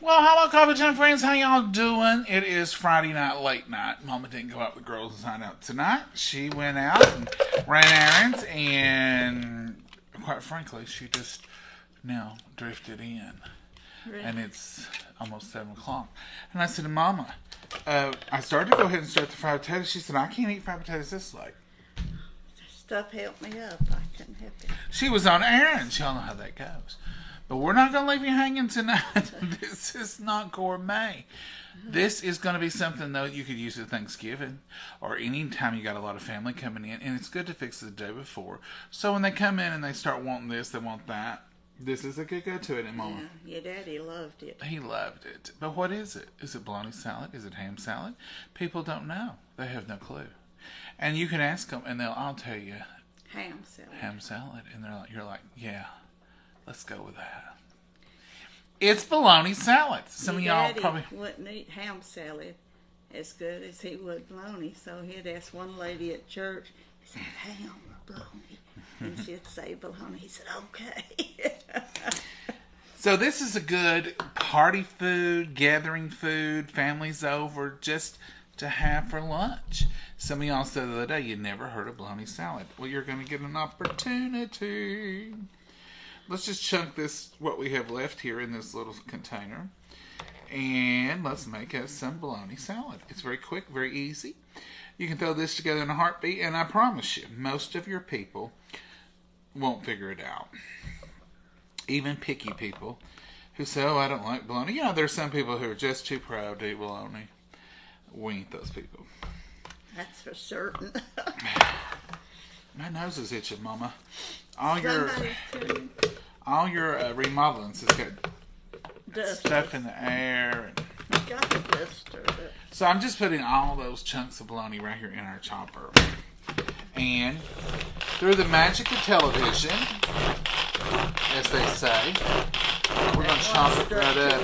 Well, hello, Coffee Time friends. How y'all doing? It is Friday night, late night. Mama didn't go out with the girls and sign out tonight. She went out and ran errands, and quite frankly, she just now drifted in. Really? And it's almost 7 o'clock. And I said to Mama, I started to go ahead and start the fried potatoes. She said, I can't eat fried potatoes this late. Stuff helped me up. I couldn't help it. She was on errands. Y'all know how that goes. But we're not going to leave you hanging tonight. This is not gourmet. This is going to be something, though, you could use at Thanksgiving or any time you got a lot of family coming in. And it's good to fix it the day before. So when they come in and they start wanting this, they want that, this is a good go-to it, Mama. Yeah, your daddy loved it. He loved it. But what is it? Is it bologna salad? Is it ham salad? People don't know. They have no clue. And you can ask them, and I'll tell you. Ham salad. Ham salad. And you're like, yeah. Let's go with that. It's bologna salad. Some of y'all probably wouldn't eat ham salad as good as he would bologna. So he'd ask one lady at church, he said, ham or bologna? And she'd say bologna. He said, okay. So this is a good party food, gathering food, families over, just to have for lunch. Some of y'all said the other day, you never heard of bologna salad. Well, you're going to get an opportunity. Let's just chunk this, what we have left here in this little container. And let's make us some bologna salad. It's very quick, very easy. You can throw this together in a heartbeat, and I promise you, most of your people won't figure it out. Even picky people who say, oh, I don't like bologna. You know, there's some people who are just too proud to eat bologna. We ain't those people. That's for certain. My nose is itching, Mama. All your remodeling has got stuff in the air. Got the duster. So I'm just putting all those chunks of bologna right here in our chopper. And through the magic of television, as they say, we're going to chop it right up.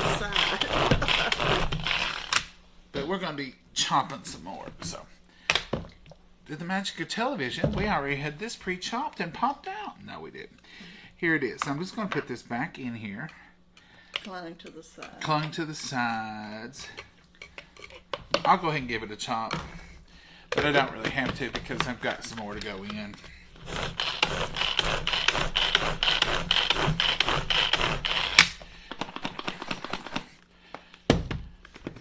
But we're going to be chopping some more. So through the magic of television, we already had this pre-chopped and popped out. No, we didn't. Here it is. I'm just going to put this back in here. Clung to the sides. Clung to the sides. I'll go ahead and give it a chop. But I don't really have to because I've got some more to go in.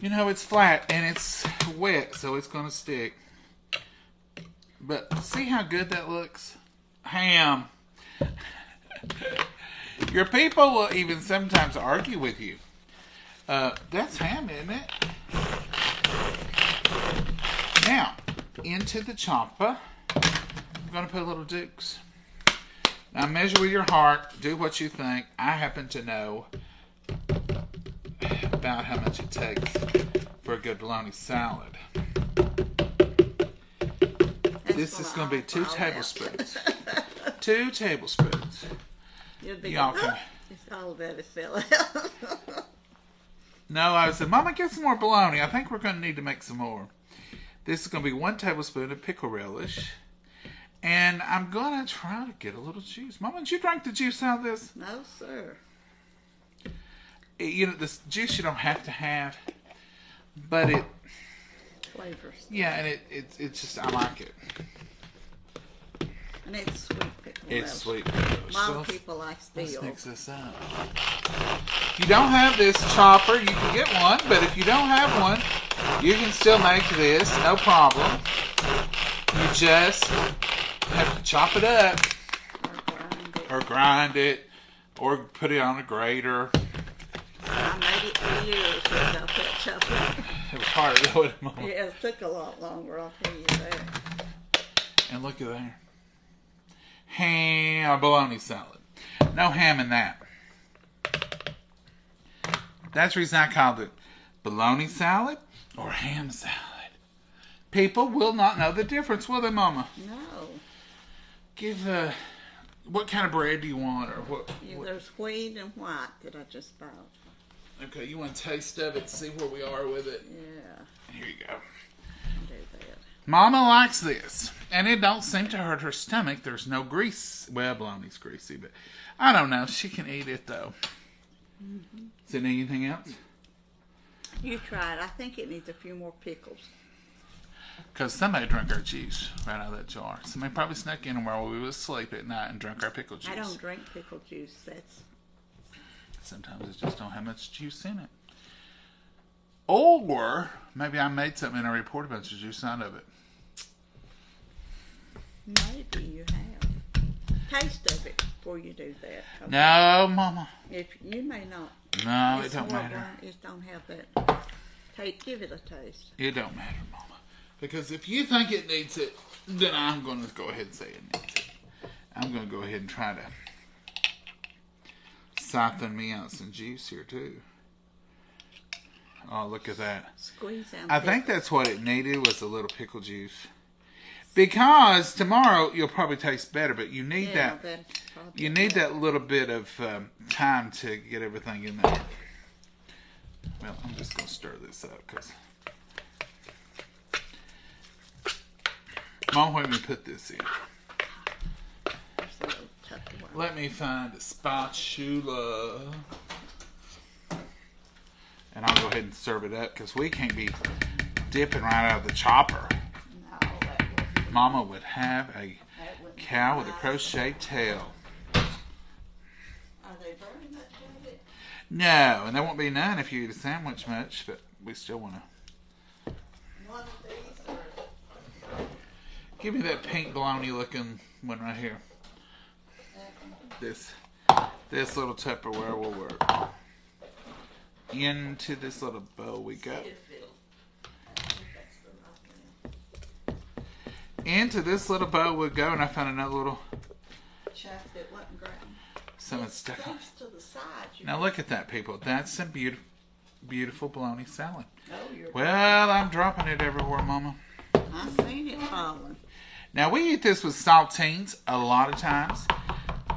You know, it's flat and it's wet, so it's going to stick. But see how good that looks? Ham. Your people will even sometimes argue with you. That's ham, isn't it? Now, into the chopper, I'm going to put a little dukes. Now, measure with your heart. Do what you think. I happen to know about how much it takes for a good bologna salad. This is going to be 2 tablespoons. 2 tablespoons. Y'all can. It's all about it fell out. No, I said, Mama, get some more bologna. I think we're going to need to make some more. This is going to be 1 tablespoon of pickle relish. And I'm going to try to get a little juice. Mama, did you drink the juice out of this? No, sir. You know, this juice you don't have to have. But it... Flavors. Yeah, and it's just, I like it. And it's sweet pickle relish. It's sweet pickle relish. A lot of people like steel. Let's mix this up. If you don't have this chopper, you can get one. But if you don't have one, you can still make this. No problem. You just have to chop it up. Or grind it. Or put it on a grater. I made it for years without that chopper. It was hard to do it, Mama. Yeah, it took a lot longer, I'll tell you that. And look at there. Ham, bologna salad. No ham in that. That's the reason I called it bologna salad or ham salad. People will not know the difference, will they, Mama? No. Give what kind of bread do you want, or what? Yeah, there's wheat and white that I just bought. Okay, you want a taste of it, see where we are with it? Yeah. Here you go. Do that. Mama likes this, and it don't seem to hurt her stomach. There's no grease. Well, bologna's greasy, but I don't know. She can eat it, though. Mm-hmm. Is it anything else? You try it. I think it needs a few more pickles. Because somebody drank our juice right out of that jar. Somebody probably snuck in while we was asleep at night and drank our pickle juice. I don't drink pickle juice. Sometimes it just don't have much juice in it. Or maybe I made something and I reported a bunch of juice out of it. Maybe you have. Taste of it before you do that. Okay? No, Mama. If you may not. No, it don't matter. It don't have that. Give it a taste. It don't matter, Mama. Because if you think it needs it, then I'm going to go ahead and say it needs it. I'm going to go ahead and try to siphon me out some juice here, too. Oh, look at that. Squeeze out. I think that's what it needed was a little pickle juice. Because tomorrow you'll probably taste better, but you need that. You need that little bit of time to get everything in there. Well, I'm just going to stir this up because Mom, where me put this in? Let me find a spatula. And I'll go ahead and serve it up because we can't be dipping right out of the chopper. No, that wouldn't. Mama would have a cow with a crocheted tail. Are they burning that jacket? No, and there won't be none if you eat a sandwich much, but we still want to. One of these or... Give me that pink bologna looking one right here. This little Tupperware will work. Into this little bowl we go. Into this little bowl we go, and I found another little chaff that wasn't ground. Some of the stuff on. To the side, Now look at that, people. That's some beautiful bologna salad. Oh, you're well, I'm dropping it everywhere, Mama. I've seen it falling. Now we eat this with saltines a lot of times.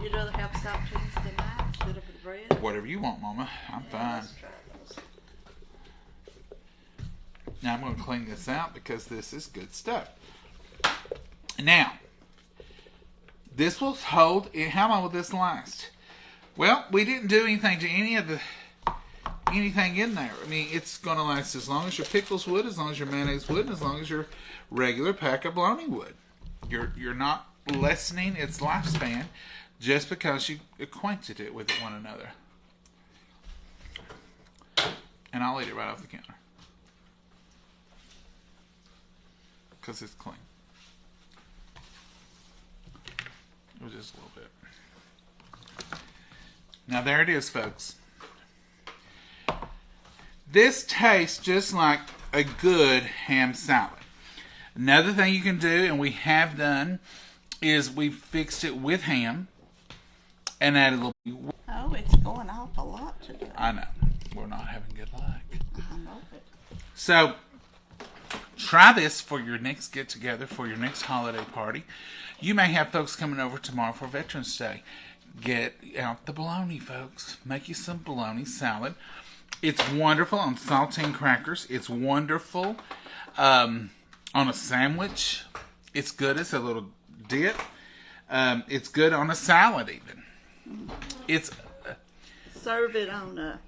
You'd rather have saltines than that instead of the bread? Whatever you want, Mama. I'm fine. Let's try those. Now I'm going to clean this out because this is good stuff. Now, this will hold. How long will this last? Well, we didn't do anything to anything in there. I mean, it's going to last as long as your pickles would, as long as your mayonnaise would, and as long as your regular pack of bologna would. You're not lessening its lifespan just because you acquainted it with one another. And I'll eat it right off the counter because it's clean. Just a little bit. Now there it is, folks. This tastes just like a good ham salad. Another thing you can do, and we have done, is we fixed it with ham and added a little. Oh, it's going off a lot today. I know. We're not having good luck. I know it. So, try this for your next get-together, for your next holiday party. You may have folks coming over tomorrow for Veterans Day. Get out the bologna, folks. Make you some bologna salad. It's wonderful on saltine crackers. It's wonderful on a sandwich. It's good as a little dip. It's good on a salad even. It's serve it on a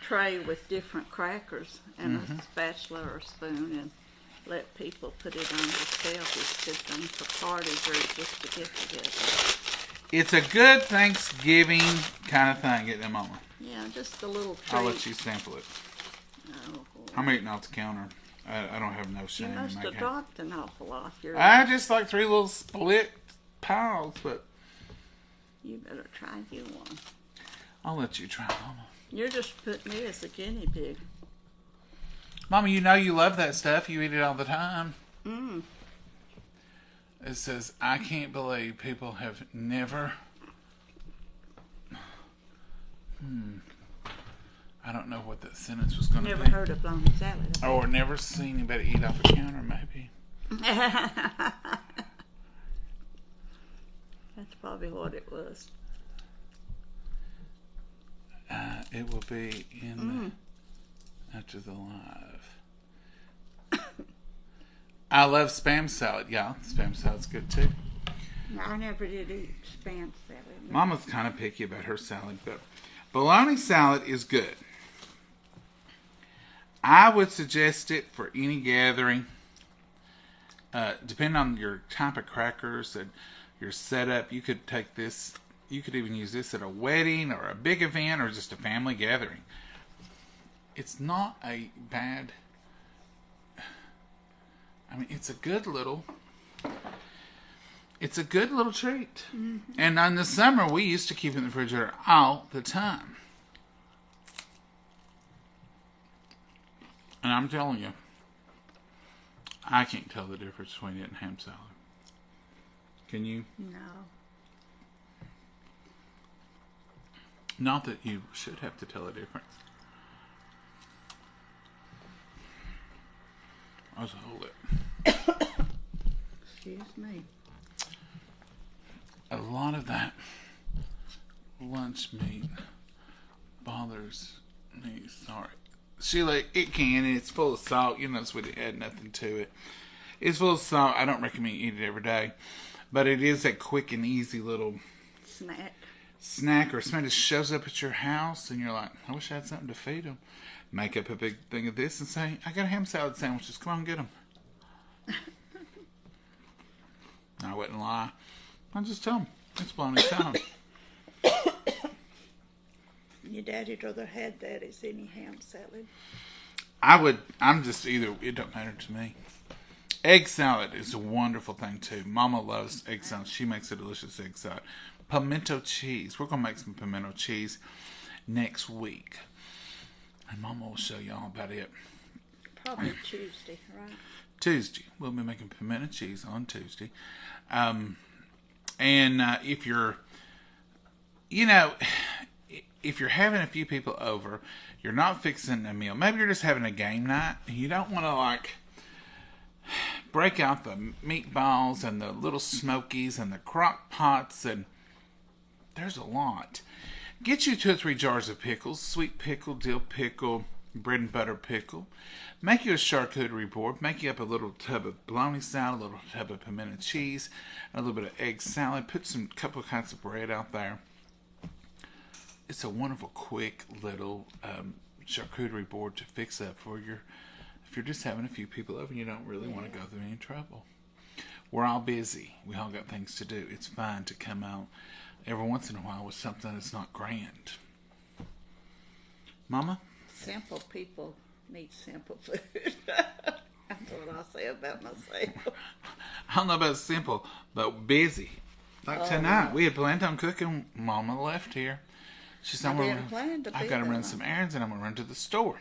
tray with different crackers and a spatula or a spoon, and let people put it on themselves. It's good thing for parties or just to get together. It's a good Thanksgiving kind of thing at the moment. Yeah, just a little treat. I'll let you sample it. Oh, I'm eating off the counter. I don't have no shame you in must my have game. dropped an awful lot. I just like 3 little split piles, but you better try you one. I'll let you try, Mama. You're just putting me as a guinea pig. Mama, you know you love that stuff. You eat it all the time. Mm. It says, I can't believe people have never... I don't know what that sentence was going to be. Never heard of bologna salad. Or never seen anybody eat off a counter, maybe. That's probably what it was. It will be in after the live. I love Spam salad. Yeah, Spam salad's good too. I never did eat Spam salad. No. Mama's kind of picky about her salad, but bologna salad is good. I would suggest it for any gathering. Depending on your type of crackers and your setup, you could take this. You could even use this at a wedding or a big event or just a family gathering. It's not a bad. I mean, it's a good little treat. Mm-hmm. And in the summer, we used to keep it in the refrigerator all the time. And I'm telling you, I can't tell the difference between it and ham salad. Can you? No. Not that you should have to tell a difference. I'll just hold it. Excuse me. A lot of that lunch meat bothers me. Sorry. Sheila, it can, and it's full of salt. You notice we didn't add nothing to it. It's full of salt. I don't recommend you eat it every day. But it is a quick and easy little snack, or somebody just shows up at your house and you're like, I wish I had something to feed them. Make up a big thing of this and say, I got a ham salad sandwiches. Come on, get them. I wouldn't lie. I'll just tell them. It's bologna salad. Your daddy'd rather had that as any ham salad. I'm just either, it don't matter to me. Egg salad is a wonderful thing too. Mama loves egg salad. She makes a delicious egg salad. Pimento cheese. We're going to make some pimento cheese next week. And Mama will show you all about it. Probably Tuesday, right? Tuesday. We'll be making pimento cheese on Tuesday. And if you're, if you're having a few people over, you're not fixing a meal. Maybe you're just having a game night. And you don't want to break out the meatballs and the little smokies and the crock pots, and there's a lot. Get you 2 or 3 jars of pickles, sweet pickle, dill pickle, bread and butter pickle. Make you a charcuterie board. Make you up a little tub of bologna salad, a little tub of pimento cheese, a little bit of egg salad. Put some couple of kinds of bread out there. It's a wonderful, quick little charcuterie board to fix up for your. If you're just having a few people over and you don't really want to go through any trouble. We're all busy. We all got things to do. It's fine to come out every once in a while with something that's not grand. Mama? Simple people need simple food. That's what I say about myself. I don't know about simple, but busy. Like tonight, we had planned on cooking. Mama left here. She said, I've got to run some errands and I'm going to run to the store.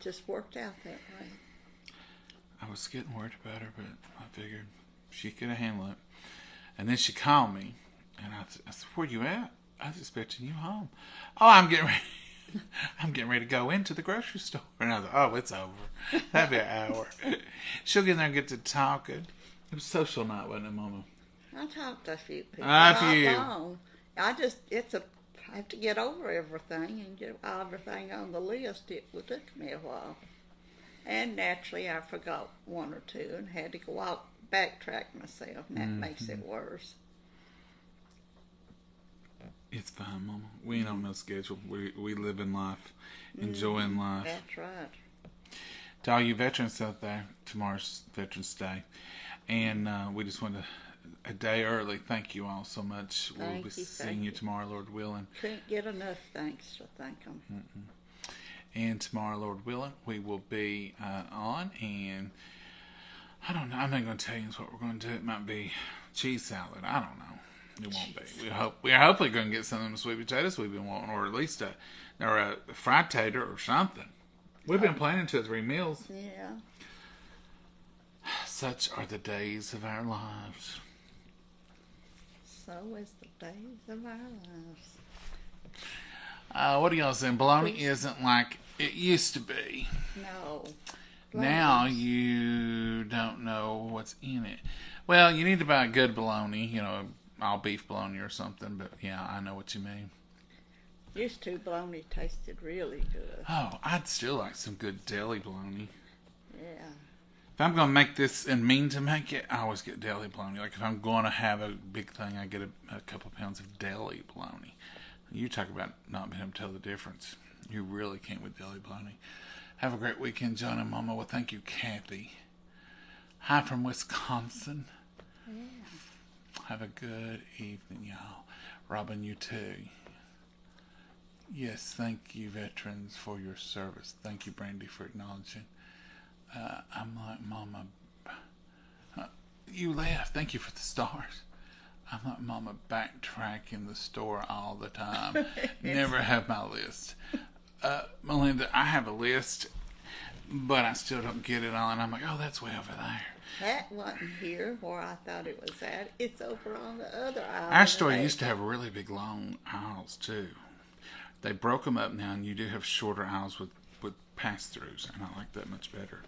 Just worked out that way. I was getting worried about her, but I figured she could handle it. And then she called me, and I said, "Where you at? I was expecting you home." "Oh, I'm getting ready. I'm getting ready to go into the grocery store." And I was like, "Oh, it's over. That'll be an hour." She'll get in there and get to talking. It was social night, wasn't it, Mama? I talked to a few people. A few. I have to get over everything and get everything on the list. It took me a while. And naturally, I forgot 1 or 2 and had to go out, backtrack myself, and that makes it worse. It's fine, Mama. We ain't on no schedule. We live in life, enjoying life. That's right. To all you veterans out there, tomorrow's Veterans Day. And we just want to, a day early, thank you all so much. We'll be seeing you tomorrow, Lord willing. Couldn't get enough thanks to thank them. And tomorrow, Lord willing, we will be on, and I don't know. I'm not going to tell you what we're going to do. It might be cheese salad. I don't know. It won't be. We're hopefully going to get some of them sweet potatoes we've been wanting, or at least a fried tater or something. We've been planning 2 or 3 meals. Yeah. Such are the days of our lives. So is the days of our lives. What are y'all saying? Bologna isn't like it used to be. No. Now you don't know what's in it. Well, you need to buy a good bologna, all beef bologna or something. But yeah, I know what you mean. Used to, bologna tasted really good. Oh, I'd still like some good deli bologna. Yeah. If I'm going to make this and mean to make it, I always get deli bologna. Like if I'm going to have a big thing, I get a couple pounds of deli bologna. You talk about not being able to tell the difference. You really can't with jelly bologna. Have a great weekend, John and Momma. Well, thank you, Kathy. Hi from Wisconsin. Yeah. Have a good evening, y'all. Robin, you too. Yes, thank you, veterans, for your service. Thank you, Brandy, for acknowledging. I'm like Mama. You left. Thank you for the stars. I'm like Mama, backtrack in the store all the time. Never have my list. Melinda, I have a list, but I still don't get it all. And I'm like, oh, that's way over there. That wasn't here where I thought it was at. It's over on the other aisle. Our store used to have really big, long aisles, too. They broke them up now, and you do have shorter aisles with pass-throughs, and I like that much better.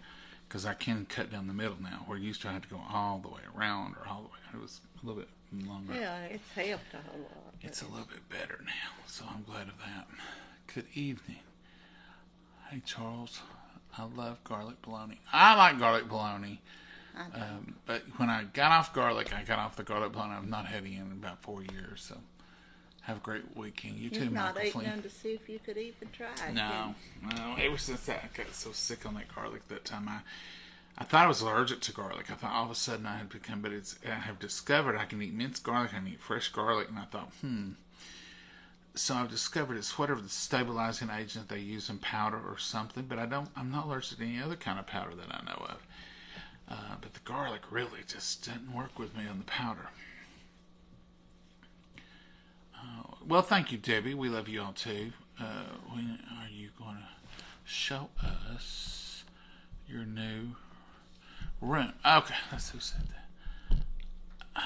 Because I can cut down the middle now, where you used to have to go all the way around or all the way. It was a little bit longer. Yeah, it's helped a whole lot. It's a little bit better now, so I'm glad of that. Good evening. Hey, Charles. I love garlic bologna. I like garlic bologna. But when I got off garlic, I got off the garlic bologna. I've not had it in about 4 years, so have a great weekend. You too, not Michael eating Flynn. them to see if you could even try it. No. Ever since I got so sick on that garlic that time, I thought I was allergic to garlic. I thought all of a sudden I had become, but I have discovered I can eat minced garlic, I can eat fresh garlic, and I thought, So I've discovered it's whatever the stabilizing agent they use in powder or something, but I'm not allergic to any other kind of powder that I know of. But the garlic really just didn't work with me on the powder. Well, thank you, Debbie. We love you all too. When are you going to show us your new room? Okay, that's who said that.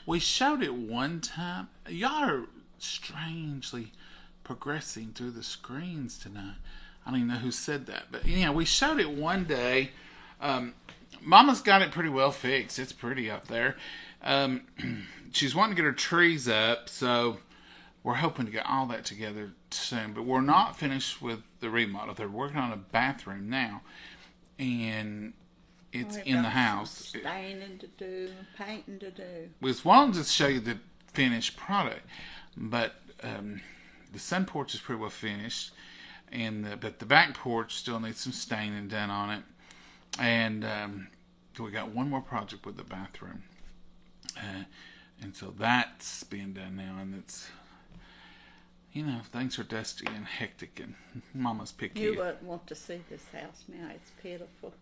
We showed it one time. Y'all are strangely progressing through the screens tonight. I don't even know who said that, but anyhow, we showed it one day. Mama's got it pretty well fixed. It's pretty up there. She's wanting to get her trees up, so we're hoping to get all that together soon. But we're not finished with the remodel. They're working on a bathroom now, and it's in the house. Staining to do, painting to do. We just wanted to show you the finished product, but the sun porch is pretty well finished, but the back porch still needs some staining done on it. And we got one more project with the bathroom. And so that's being done now. And it's, things are dusty and hectic and Mama's picky. You wouldn't want to see this house now. It's pitiful.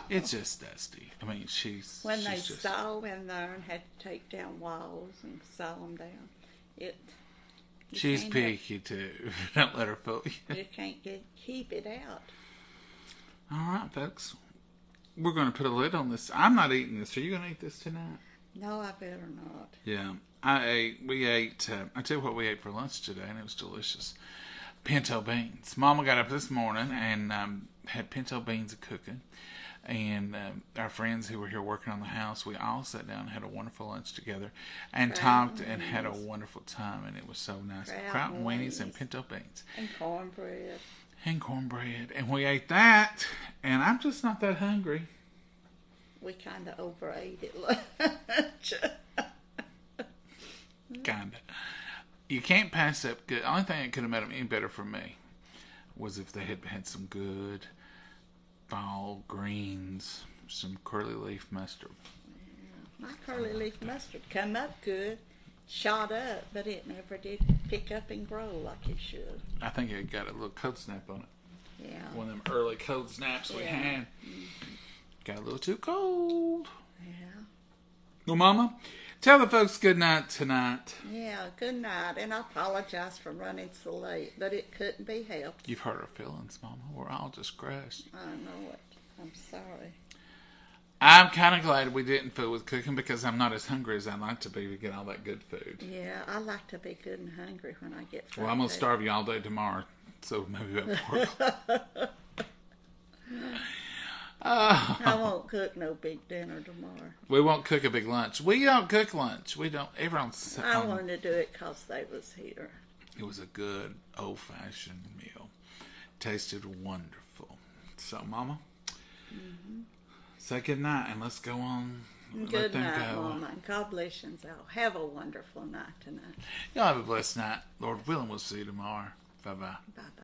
It's just dusty. I mean, she's saw in there and had to take down walls and saw them down. She's picky too. Don't let her fool you. You can't keep it out. All right, folks. We're going to put a lid on this. I'm not eating this. Are you going to eat this tonight? No, I better not. Yeah. We ate, I tell you what we ate for lunch today, and it was delicious. Pinto beans. Mama got up this morning and had pinto beans cooking. And our friends who were here working on the house, we all sat down and had a wonderful lunch together and talked and had a wonderful time, and it was so nice. Kraut and weenies and pinto beans. And cornbread. And we ate that, and I'm just not that hungry. We kind of overate it lunch. Kind of. You can't pass up good. The only thing that could have made them any better for me was if they had some good fall greens, some curly leaf mustard. Yeah. My curly leaf mustard come up good, shot up, but it never did pick up and grow like it should. I think it got a little cold snap on it. Yeah. One of them early cold snaps we had. Mm-hmm. Got a little too cold. Yeah. Well, Mama, tell the folks good night tonight. Yeah, good night. And I apologize for running so late, but it couldn't be helped. You've hurt our feelings, Mama. We're all just crushed. I know it. I'm sorry. I'm kind of glad we didn't fool with cooking because I'm not as hungry as I'd like to be to get all that good food. Yeah, I like to be good and hungry when I get Well, I'm going to starve you all day tomorrow, so maybe about 4 o'clock. I won't cook no big dinner tomorrow. We won't cook a big lunch. We don't cook lunch. We don't. Everyone's. I wanted to do it because they was here. It was a good old-fashioned meal. Tasted wonderful. So, Mama, say good night and let's go on. Good night, Mama. And God bless you all. Have a wonderful night tonight. Y'all have a blessed night. Lord willing, we'll see you tomorrow. Bye-bye. Bye-bye.